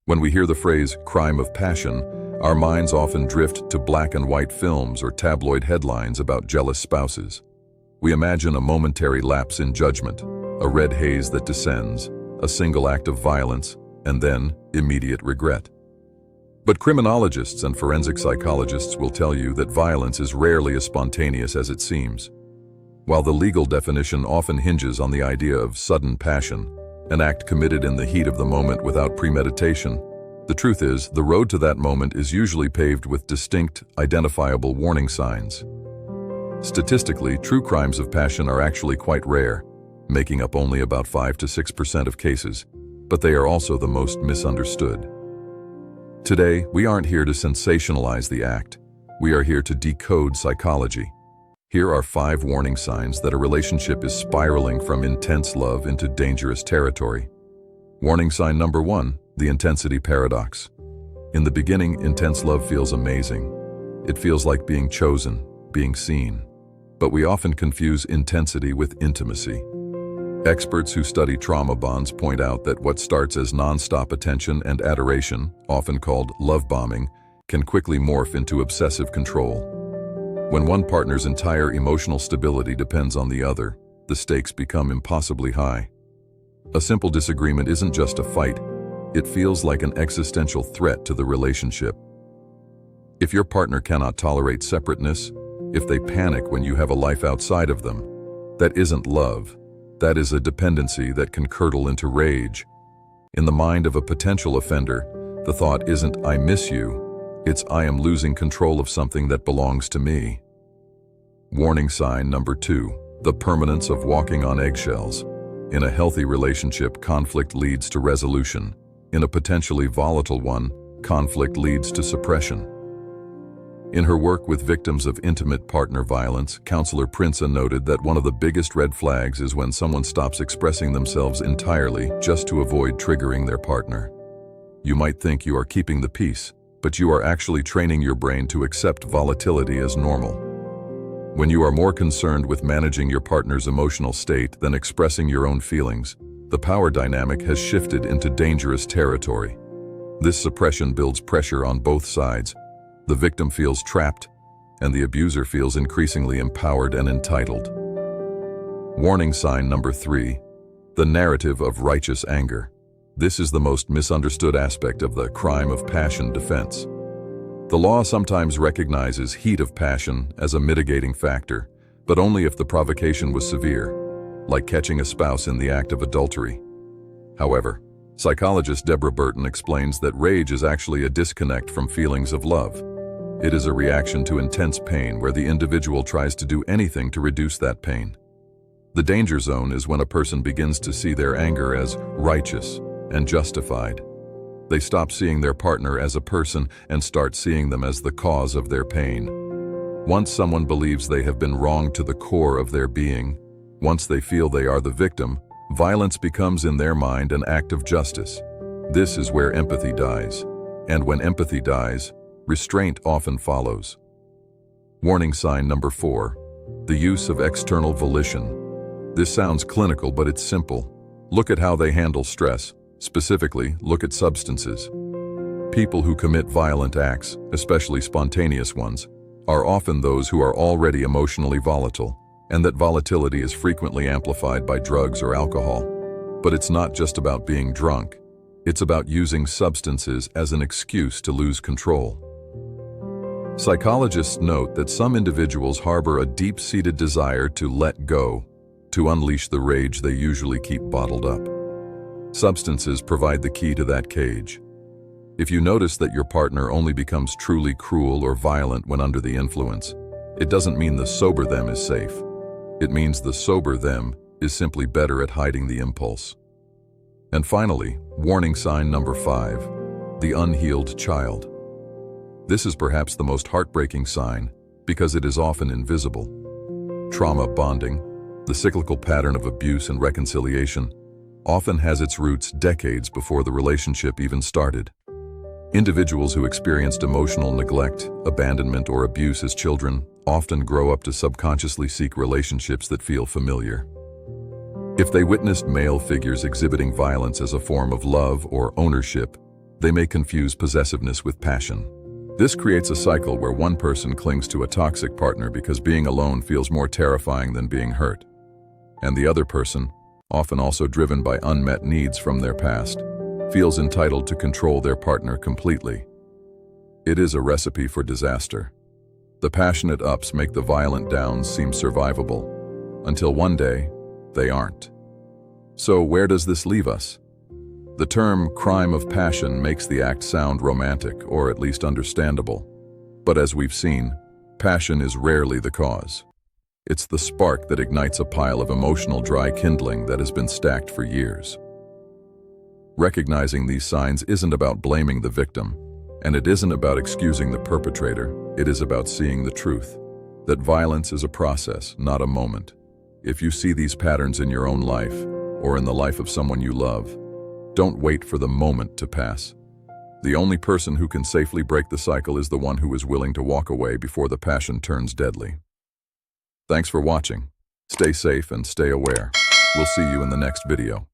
When we hear the phrase crime of passion, our minds often drift to black and white films or tabloid headlines about jealous spouses. We imagine a momentary lapse in judgment, a red haze that descends, a single act of violence, and then immediate regret. But criminologists and forensic psychologists will tell you that violence is rarely as spontaneous as it seems. While the legal definition often hinges on the idea of sudden passion, an act committed in the heat of the moment without premeditation, the truth is, the road to that moment is usually paved with distinct, identifiable warning signs. Statistically, true crimes of passion are actually quite rare, making up only about 5 to 6% of cases, but they are also the most misunderstood. Today, we aren't here to sensationalize the act. We are here to decode psychology. Here are 5 warning signs that a relationship is spiraling from intense love into dangerous territory. Warning sign number 1, the intensity paradox. In the beginning, intense love feels amazing. It feels like being chosen, being seen. But we often confuse intensity with intimacy. Experts who study trauma bonds point out that what starts as non-stop attention and adoration, often called love bombing, can quickly morph into obsessive control. When one partner's entire emotional stability depends on the other, the stakes become impossibly high. A simple disagreement isn't just a fight, it feels like an existential threat to the relationship. If your partner cannot tolerate separateness, if they panic when you have a life outside of them, that isn't love. That is a dependency that can curdle into rage. In the mind of a potential offender, the thought isn't "I miss you," it's "I am losing control of something that belongs to me." Warning sign number 2, the permanence of walking on eggshells. In a healthy relationship, conflict leads to resolution. In a potentially volatile one, conflict leads to suppression. In her work with victims of intimate partner violence, counselor Prinza noted that one of the biggest red flags is when someone stops expressing themselves entirely just to avoid triggering their partner. You might think you are keeping the peace, but you are actually training your brain to accept volatility as normal. When you are more concerned with managing your partner's emotional state than expressing your own feelings, the power dynamic has shifted into dangerous territory. This suppression builds pressure on both sides. The victim feels trapped, and the abuser feels increasingly empowered and entitled. Warning sign number 3, the narrative of righteous anger. This is the most misunderstood aspect of the crime of passion defense. The law sometimes recognizes heat of passion as a mitigating factor, but only if the provocation was severe, like catching a spouse in the act of adultery. However, psychologist Deborah Burton explains that rage is actually a disconnect from feelings of love. It is a reaction to intense pain where the individual tries to do anything to reduce that pain. The danger zone is when a person begins to see their anger as righteous and justified. They stop seeing their partner as a person and start seeing them as the cause of their pain. Once someone believes they have been wronged to the core of their being, once they feel they are the victim, violence becomes in their mind an act of justice. This is where empathy dies. And when empathy dies, restraint often follows. Warning sign number 4, the use of external volition. This sounds clinical, but it's simple. Look at how they handle stress. Specifically, look at substances. People who commit violent acts, especially spontaneous ones, are often those who are already emotionally volatile, and that volatility is frequently amplified by drugs or alcohol. But it's not just about being drunk. It's about using substances as an excuse to lose control. Psychologists note that some individuals harbor a deep-seated desire to let go, to unleash the rage they usually keep bottled up. Substances provide the key to that cage. If you notice that your partner only becomes truly cruel or violent when under the influence, it doesn't mean the sober them is safe. It means the sober them is simply better at hiding the impulse. And finally, warning sign number 5, the unhealed child. This is perhaps the most heartbreaking sign because it is often invisible. Trauma bonding, the cyclical pattern of abuse and reconciliation, often has its roots decades before the relationship even started. Individuals who experienced emotional neglect, abandonment, or abuse as children often grow up to subconsciously seek relationships that feel familiar. If they witnessed male figures exhibiting violence as a form of love or ownership, They may confuse possessiveness with passion. This creates a cycle where one person clings to a toxic partner because being alone feels more terrifying than being hurt. And the other person, often also driven by unmet needs from their past, feels entitled to control their partner completely. It is a recipe for disaster. The passionate ups make the violent downs seem survivable, until one day, they aren't. So where does this leave us? The term crime of passion makes the act sound romantic, or at least understandable. But as we've seen, passion is rarely the cause. It's the spark that ignites a pile of emotional dry kindling that has been stacked for years. Recognizing these signs isn't about blaming the victim, and it isn't about excusing the perpetrator. It is about seeing the truth, that violence is a process, not a moment. If you see these patterns in your own life, or in the life of someone you love, don't wait for the moment to pass. The only person who can safely break the cycle is the one who is willing to walk away before the passion turns deadly. Thanks for watching. Stay safe and stay aware. We'll see you in the next video.